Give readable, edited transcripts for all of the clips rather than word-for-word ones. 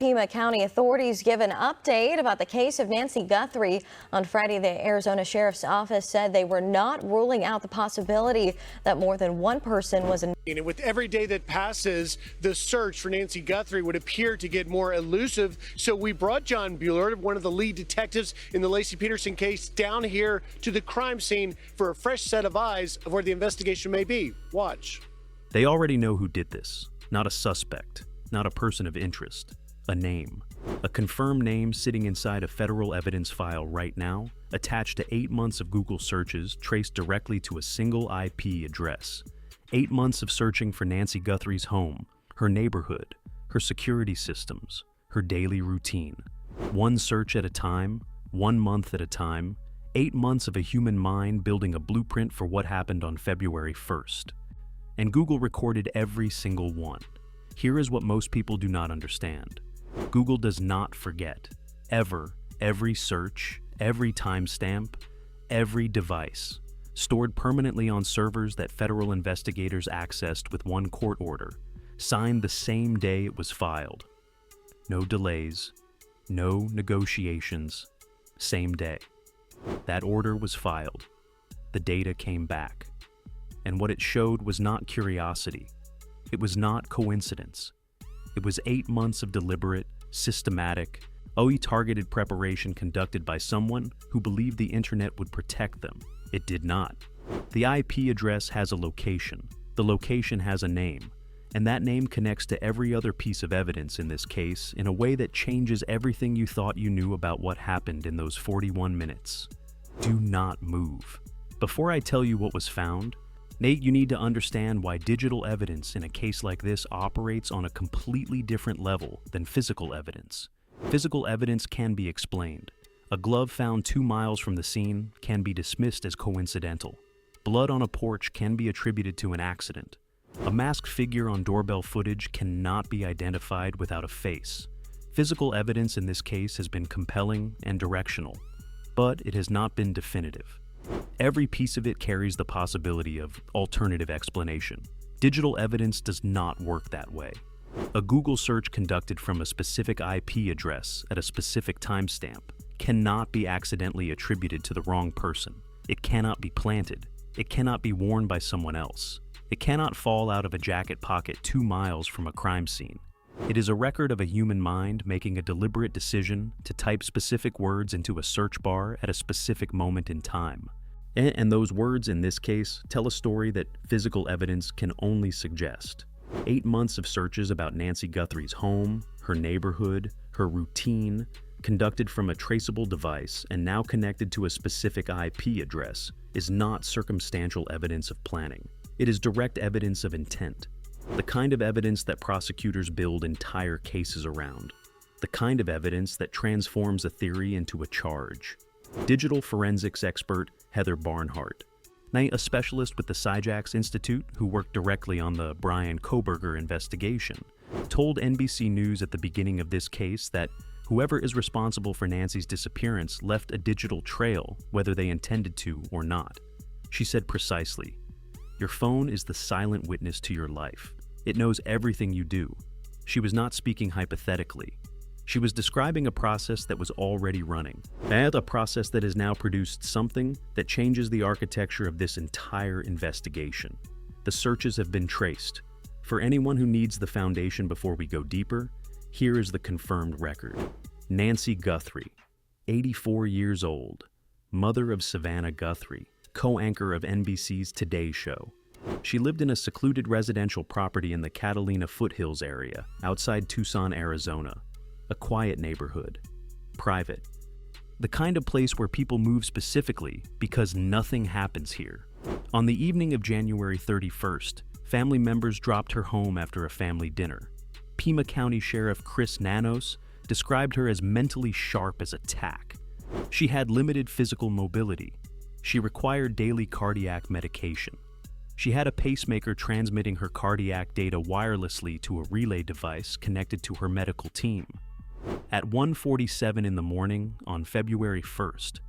Pima County authorities give an update about the case of Nancy Guthrie. On Friday, the Arizona Sheriff's Office said they were not ruling out the possibility that more than one person was involved. And with every day that passes, the search for Nancy Guthrie would appear to get more elusive. So we brought John Bueller, one of the lead detectives in the Lacey Peterson case, down here to the crime scene for a fresh set of eyes of where the investigation may be. Watch. They already know who did this. Not a suspect, not a person of interest. A name. A confirmed name sitting inside a federal evidence file right now, attached to 8 months of Google searches traced directly to a single IP address. 8 months of searching for Nancy Guthrie's home, her neighborhood, her security systems, her daily routine. One search at a time, 1 month at a time, 8 months of a human mind building a blueprint for what happened on February 1st. And Google recorded every single one. Here is what most people do not understand. Google does not forget, ever, every search, every timestamp, every device, stored permanently on servers that federal investigators accessed with one court order, signed the same day it was filed. No delays, no negotiations, same day. That order was filed. The data came back. And what it showed was not curiosity. It was not coincidence. It was 8 months of deliberate, systematic, targeted preparation conducted by someone who believed the internet would protect them. It did not. The IP address has a location. The location has a name. And that name connects to every other piece of evidence in this case in a way that changes everything you thought you knew about what happened in those 41 minutes. Do not move. Before I tell you what was found, Nate, you need to understand why digital evidence in a case like this operates on a completely different level than physical evidence. Physical evidence can be explained. A glove found 2 miles from the scene can be dismissed as coincidental. Blood on a porch can be attributed to an accident. A masked figure on doorbell footage cannot be identified without a face. Physical evidence in this case has been compelling and directional, but it has not been definitive. Every piece of it carries the possibility of alternative explanation. Digital evidence does not work that way. A Google search conducted from a specific IP address at a specific timestamp cannot be accidentally attributed to the wrong person. It cannot be planted. It cannot be worn by someone else. It cannot fall out of a jacket pocket 2 miles from a crime scene. It is a record of a human mind making a deliberate decision to type specific words into a search bar at a specific moment in time. And those words, in this case, tell a story that physical evidence can only suggest. 8 months of searches about Nancy Guthrie's home, her neighborhood, her routine, conducted from a traceable device and now connected to a specific IP address, is not circumstantial evidence of planning. It is direct evidence of intent. The kind of evidence that prosecutors build entire cases around. The kind of evidence that transforms a theory into a charge. Digital forensics expert Heather Barnhart, a specialist with the Syjax Institute who worked directly on the Brian Kohberger investigation, told NBC News at the beginning of this case that whoever is responsible for Nancy's disappearance left a digital trail, whether they intended to or not. She said precisely, "Your phone is the silent witness to your life. It knows everything you do." She was not speaking hypothetically. She was describing a process that was already running, and a process that has now produced something that changes the architecture of this entire investigation. The searches have been traced. For anyone who needs the foundation before we go deeper, here is the confirmed record. Nancy Guthrie, 84 years old, mother of Savannah Guthrie, co-anchor of NBC's Today Show. She lived in a secluded residential property in the Catalina foothills area, outside Tucson, Arizona. A quiet neighborhood. Private. The kind of place where people move specifically because nothing happens here. On the evening of January 31st, family members dropped her home after a family dinner. Pima County Sheriff Chris Nanos described her as mentally sharp as a tack. She had limited physical mobility. She required daily cardiac medication. She had a pacemaker transmitting her cardiac data wirelessly to a relay device connected to her medical team. At 1:47 in the morning on February 1st,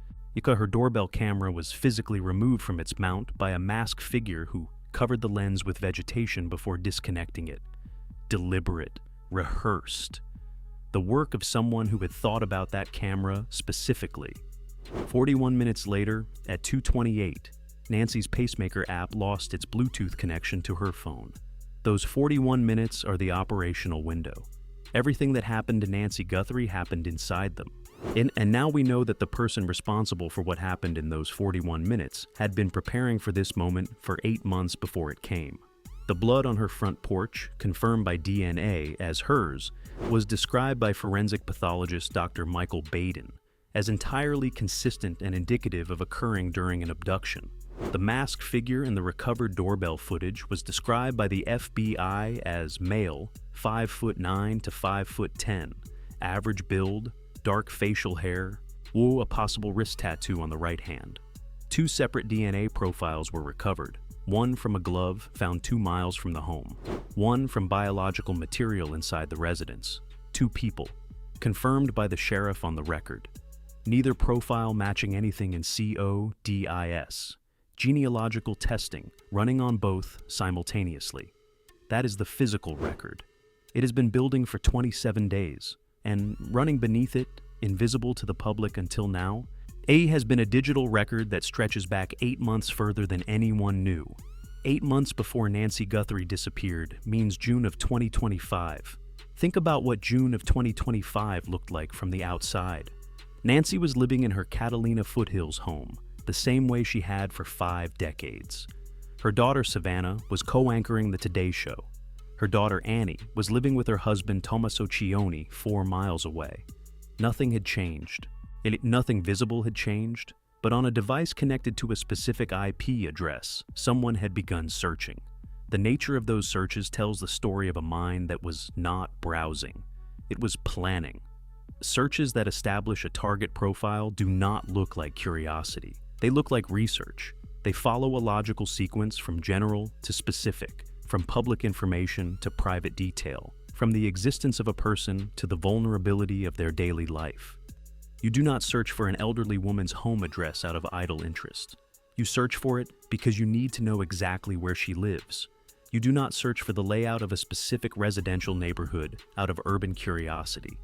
her doorbell camera was physically removed from its mount by a masked figure who covered the lens with vegetation before disconnecting it. Deliberate, rehearsed. the work of someone who had thought about that camera specifically. 41 minutes later, at 2:28, Nancy's pacemaker app lost its Bluetooth connection to her phone. Those 41 minutes are the operational window. Everything that happened to Nancy Guthrie happened inside them. And now we know that the person responsible for what happened in those 41 minutes had been preparing for this moment for 8 months before it came. The blood on her front porch, confirmed by DNA as hers, was described by forensic pathologist Dr. Michael Baden as entirely consistent and indicative of occurring during an abduction. The masked figure in the recovered doorbell footage was described by the FBI as male, 5'9" to 5'10", average build, dark facial hair, a possible wrist tattoo on the right hand. 2 separate DNA profiles were recovered, one from a glove found 2 miles from the home, one from biological material inside the residence. 2 people, confirmed by the sheriff on the record. Neither profile matching anything in CODIS. Genealogical testing running on both simultaneously. That is the physical record. It has been building for 27 days, and running beneath it, invisible to the public until now, has been a digital record that stretches back 8 months further than anyone knew. 8 months before Nancy Guthrie disappeared means June of 2025. Think about what June of 2025 looked like from the outside. Nancy was living in her Catalina Foothills home, the same way she had for 5 decades. Her daughter Savannah was co-anchoring the Today Show. Her daughter Annie was living with her husband Tommaso Cioni 4 miles away. Nothing had changed. Nothing visible had changed, but on a device connected to a specific IP address, someone had begun searching. The nature of those searches tells the story of a mind that was not browsing. It was planning. Searches that establish a target profile do not look like curiosity. They look like research. They follow a logical sequence from general to specific, from public information to private detail, from the existence of a person to the vulnerability of their daily life. You do not search for an elderly woman's home address out of idle interest. You search for it because you need to know exactly where she lives. You do not search for the layout of a specific residential neighborhood out of urban curiosity.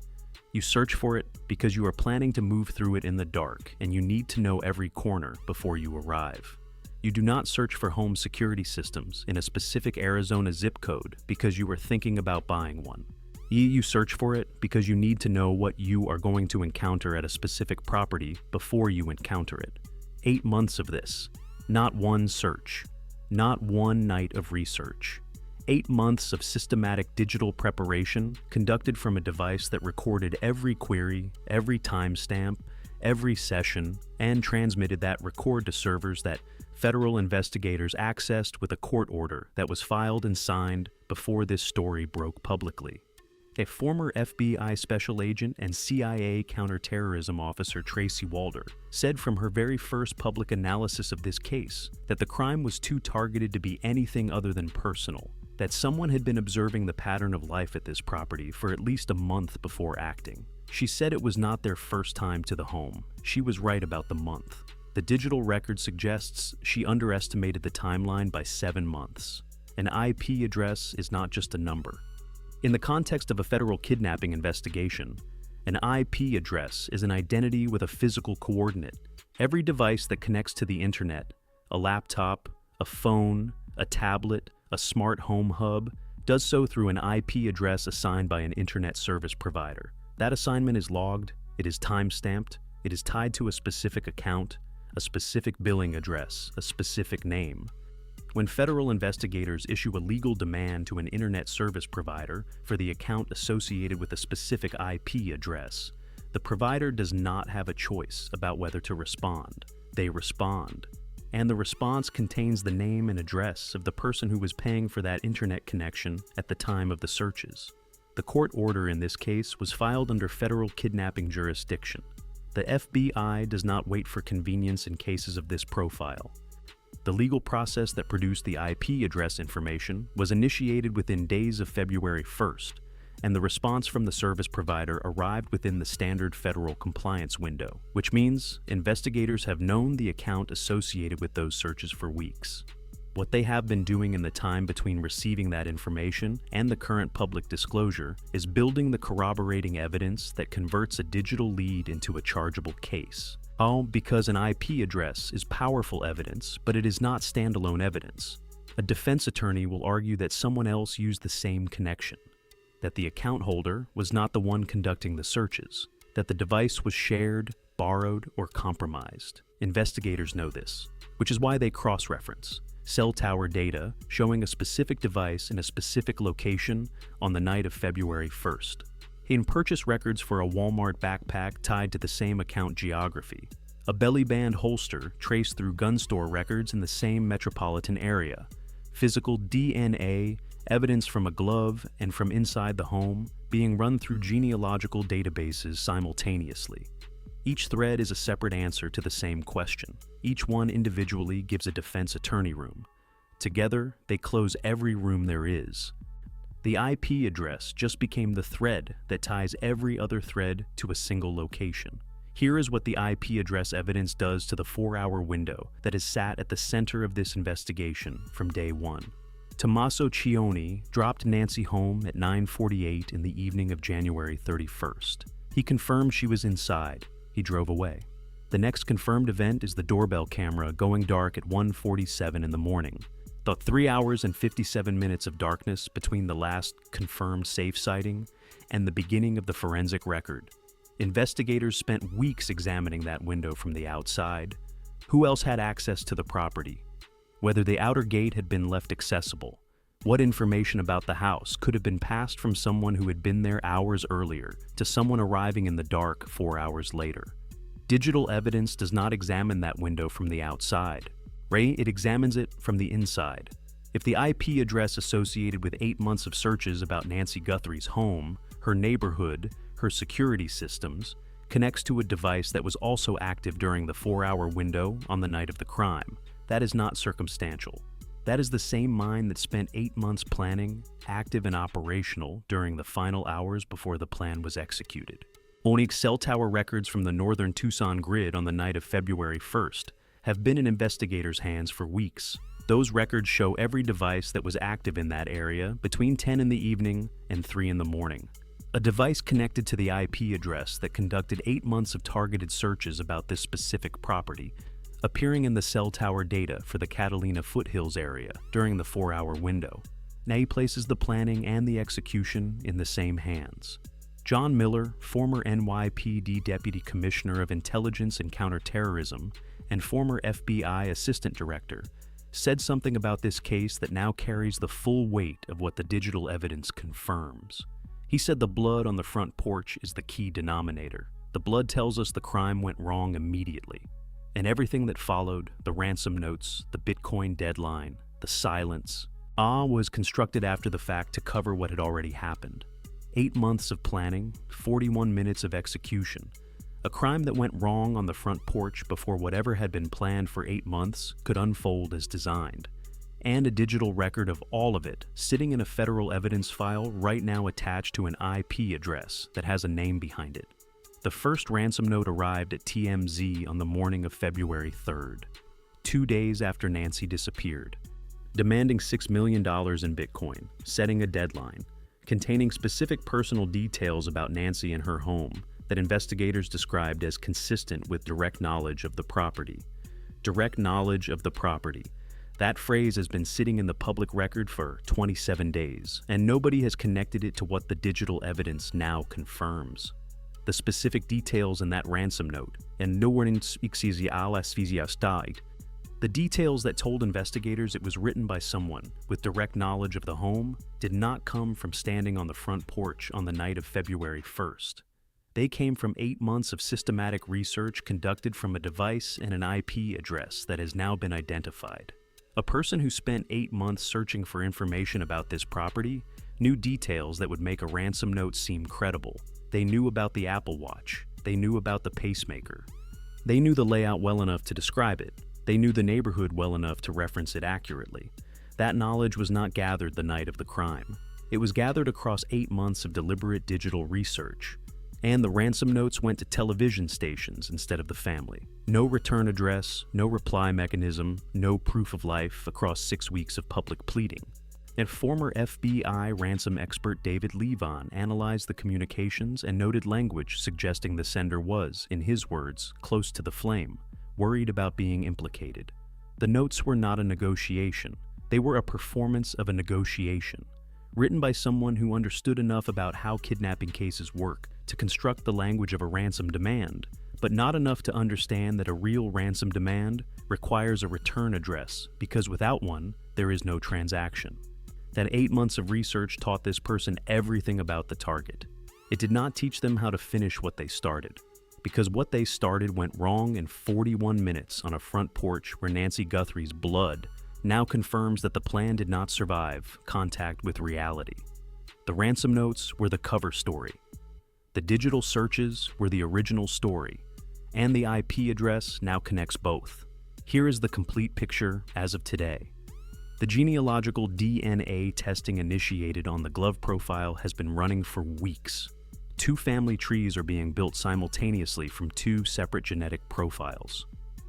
You search for it because you are planning to move through it in the dark and you need to know every corner before you arrive. You do not search for home security systems in a specific Arizona zip code because you are thinking about buying one. You search for it because you need to know what you are going to encounter at a specific property before you encounter it. 8 months of this. Not one search. Not one night of research. 8 months of systematic digital preparation conducted from a device that recorded every query, every timestamp, every session, and transmitted that record to servers that federal investigators accessed with a court order that was filed and signed before this story broke publicly. A former FBI special agent and CIA counterterrorism officer Tracy Walder said from her very first public analysis of this case that the crime was too targeted to be anything other than personal, that someone had been observing the pattern of life at this property for at least a month before acting. She said it was not their first time to the home. She was right about the month. The digital record suggests she underestimated the timeline by 7 months. An IP address is not just a number. In the context of a federal kidnapping investigation, an IP address is an identity with a physical coordinate. Every device that connects to the internet, a laptop, a phone, a tablet, a smart home hub, does so through an IP address assigned by an internet service provider. That assignment is logged, it is time-stamped, it is tied to a specific account, a specific billing address, a specific name. When federal investigators issue a legal demand to an internet service provider for the account associated with a specific IP address, the provider does not have a choice about whether to respond. They respond. And the response contains the name and address of the person who was paying for that internet connection at the time of the searches. The court order in this case was filed under federal kidnapping jurisdiction. The FBI does not wait for convenience in cases of this profile. The legal process that produced the IP address information was initiated within days of February 1st, and the response from the service provider arrived within the standard federal compliance window, which means investigators have known the account associated with those searches for weeks. What they have been doing in the time between receiving that information and the current public disclosure is building the corroborating evidence that converts a digital lead into a chargeable case. All because an IP address is powerful evidence, but it is not standalone evidence. A defense attorney will argue that someone else used the same connection, that the account holder was not the one conducting the searches, that the device was shared, borrowed, or compromised. Investigators know this, which is why they cross-reference cell tower data showing a specific device in a specific location on the night of February 1st. In purchase records for a Walmart backpack tied to the same account geography, a belly band holster traced through gun store records in the same metropolitan area, physical DNA, evidence from a glove and from inside the home being run through genealogical databases simultaneously. Each thread is a separate answer to the same question. Each one individually gives a defense attorney room. Together, they close every room there is. The IP address just became the thread that ties every other thread to a single location. Here is what the IP address evidence does to the 4-hour window that has sat at the center of this investigation from day one. Tommaso Cioni dropped Nancy home at 9:48 in the evening of January 31st. He confirmed she was inside. He drove away. The next confirmed event is the doorbell camera going dark at 1:47 in the morning. The 3 hours and 57 minutes of darkness between the last confirmed safe sighting and the beginning of the forensic record. Investigators spent weeks examining that window from the outside. Who else had access to the property? Whether the outer gate had been left accessible. What information about the house could have been passed from someone who had been there hours earlier to someone arriving in the dark 4 hours later? Digital evidence does not examine that window from the outside. It examines it from the inside. If the IP address associated with 8 months of searches about Nancy Guthrie's home, her neighborhood, her security systems, connects to a device that was also active during the 4-hour window on the night of the crime, that is not circumstantial. That is the same mind that spent 8 months planning, active and operational during the final hours before the plan was executed. Owning cell tower records from the northern Tucson grid on the night of February 1st have been in investigators' hands for weeks. Those records show every device that was active in that area between 10 in the evening and 3 in the morning. A device connected to the IP address that conducted 8 months of targeted searches about this specific property, appearing in the cell tower data for the Catalina foothills area during the 4-hour window. Now he places the planning and the execution in the same hands. John Miller, former NYPD Deputy Commissioner of Intelligence and Counterterrorism and former FBI Assistant Director, said something about this case that now carries the full weight of what the digital evidence confirms. He said the blood on the front porch is the key denominator. The blood tells us the crime went wrong immediately. And everything that followed, the ransom notes, the Bitcoin deadline, the silence, was constructed after the fact to cover what had already happened. 8 months of planning, 41 minutes of execution. A crime that went wrong on the front porch before whatever had been planned for 8 months could unfold as designed. And a digital record of all of it sitting in a federal evidence file right now attached to an IP address that has a name behind it. The first ransom note arrived at TMZ on the morning of February 3rd, 2 days after Nancy disappeared, demanding $6 million in Bitcoin, setting a deadline, containing specific personal details about Nancy and her home that investigators described as consistent with direct knowledge of the property. Direct knowledge of the property. That phrase has been sitting in the public record for 27 days, and nobody has connected it to what the digital evidence now confirms. The specific details in that ransom note, and no one the details that told investigators it was written by someone with direct knowledge of the home did not come from standing on the front porch on the night of February 1st. They came from 8 months of systematic research conducted from a device and an IP address that has now been identified. A person who spent 8 months searching for information about this property knew details that would make a ransom note seem credible. They knew about the Apple Watch. They knew about the pacemaker. They knew the layout well enough to describe it. They knew the neighborhood well enough to reference it accurately. That knowledge was not gathered the night of the crime. It was gathered across 8 months of deliberate digital research. And the ransom notes went to television stations instead of the family. No return address, no reply mechanism, no proof of life across 6 weeks of public pleading. And former FBI ransom expert David Levon analyzed the communications and noted language suggesting the sender was, in his words, close to the flame, worried about being implicated. The notes were not a negotiation. They were a performance of a negotiation, written by someone who understood enough about how kidnapping cases work to construct the language of a ransom demand, but not enough to understand that a real ransom demand requires a return address, because without one, there is no transaction. That 8 months of research taught this person everything about the target. It did not teach them how to finish what they started, because what they started went wrong in 41 minutes on a front porch where Nancy Guthrie's blood now confirms that the plan did not survive contact with reality. The ransom notes were the cover story. The digital searches were the original story, and the IP address now connects both. Here is the complete picture as of today. The genealogical DNA testing initiated on the glove profile has been running for weeks. 2 family trees are being built simultaneously from 2 separate genetic profiles.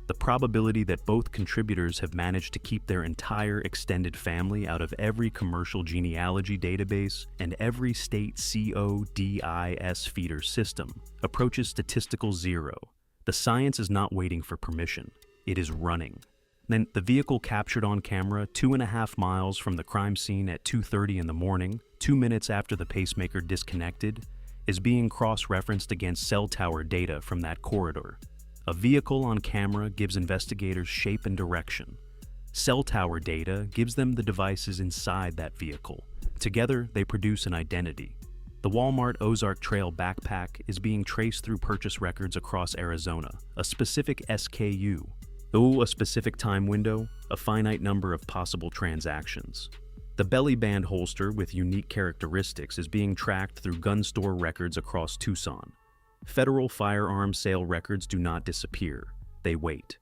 The probability that both contributors have managed to keep their entire extended family out of every commercial genealogy database and every state CODIS feeder system approaches statistical zero. The science is not waiting for permission. It is running. Then the vehicle captured on camera 2.5 miles from the crime scene at 2:30 in the morning, 2 minutes after the pacemaker disconnected, is being cross-referenced against cell tower data from that corridor. A vehicle on camera gives investigators shape and direction. Cell tower data gives them the devices inside that vehicle. Together, they produce an identity. The Walmart Ozark Trail backpack is being traced through purchase records across Arizona, a specific SKU. A specific time window, a finite number of possible transactions. The belly band holster with unique characteristics is being tracked through gun store records across Tucson. Federal firearms sale records do not disappear, they wait.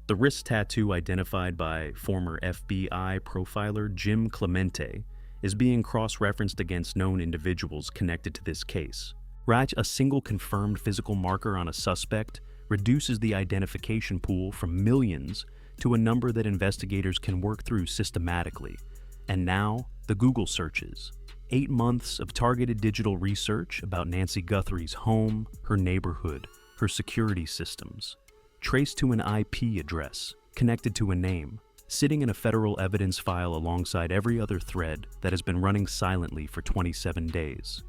The wrist tattoo identified by former FBI profiler Jim Clemente is being cross-referenced against known individuals connected to this case. A single confirmed physical marker on a suspect reduces the identification pool from millions to a number that investigators can work through systematically. And now, the Google searches. 8 months of targeted digital research about Nancy Guthrie's home, her neighborhood, her security systems, traced to an IP address, connected to a name, sitting in a federal evidence file alongside every other thread that has been running silently for 27 days.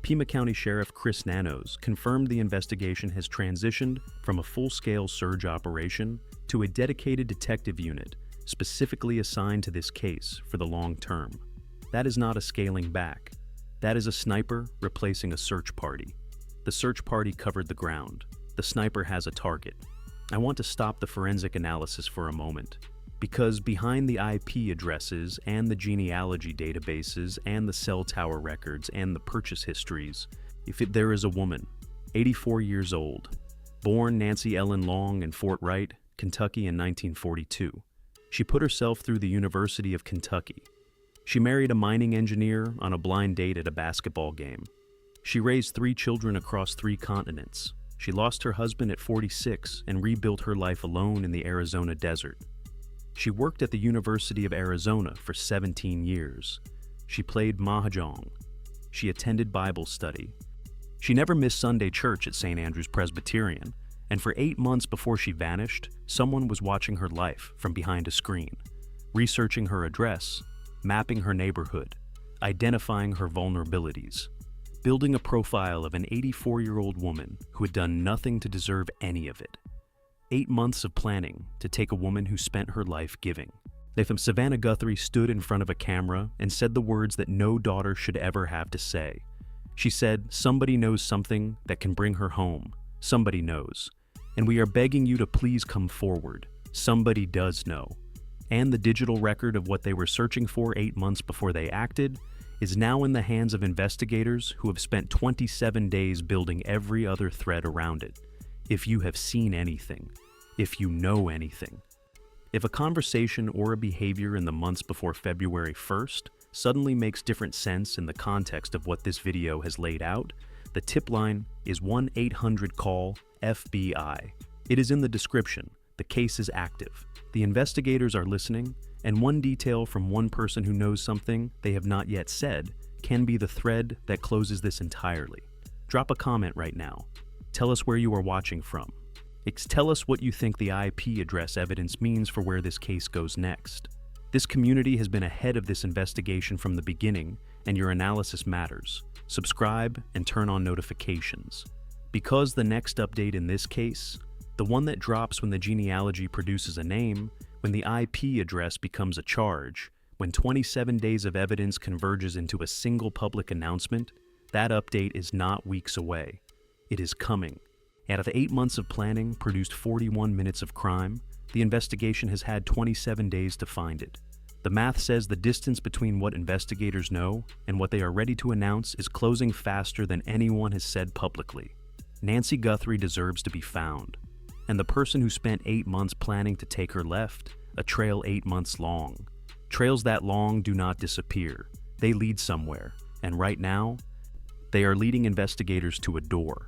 Pima County Sheriff Chris Nanos confirmed the investigation has transitioned from a full-scale surge operation to a dedicated detective unit specifically assigned to this case for the long term. That is not a scaling back. That is a sniper replacing a search party. The search party covered the ground. The sniper has a target. I want to stop the forensic analysis for a moment, because behind the IP addresses and the genealogy databases and the cell tower records and the purchase histories, there is a woman, 84 years old, born Nancy Ellen Long in Fort Wright, Kentucky in 1942. She put herself through the University of Kentucky. She married a mining engineer on a blind date at a basketball game. She raised 3 children across 3 continents. She lost her husband at 46 and rebuilt her life alone in the Arizona desert. She worked at the University of Arizona for 17 years. She played mahjong. She attended Bible study. She never missed Sunday church at St. Andrew's Presbyterian, and for 8 months before she vanished, someone was watching her life from behind a screen, researching her address, mapping her neighborhood, identifying her vulnerabilities, building a profile of an 84-year-old woman who had done nothing to deserve any of it. 8 months of planning to take a woman who spent her life giving. Savannah Guthrie stood in front of a camera and said the words that no daughter should ever have to say. She said, "Somebody knows something that can bring her home. Somebody knows. And we are begging you to please come forward. Somebody does know." And the digital record of what they were searching for 8 months before they acted is now in the hands of investigators who have spent 27 days building every other thread around it. If you have seen anything, if you know anything. If a conversation or a behavior in the months before February 1st suddenly makes different sense in the context of what this video has laid out, The tip line is 1-800-CALL-FBI. It is in the description. The case is active. The investigators are listening, and one detail from one person who knows something they have not yet said can be the thread that closes this entirely. Drop a comment right now. Tell us where you are watching from. Tell us what you think the IP address evidence means for where this case goes next. This community has been ahead of this investigation from the beginning, and your analysis matters. Subscribe and turn on notifications. Because the next update in this case, the one that drops when the genealogy produces a name, when the IP address becomes a charge, when 27 days of evidence converges into a single public announcement, that update is not weeks away. It is coming. Out of 8 months of planning produced 41 minutes of crime, the investigation has had 27 days to find it. The math says the distance between what investigators know and what they are ready to announce is closing faster than anyone has said publicly. Nancy Guthrie deserves to be found. And the person who spent 8 months planning to take her left, a trail 8 months long. Trails that long do not disappear. They lead somewhere. And right now, they are leading investigators to a door.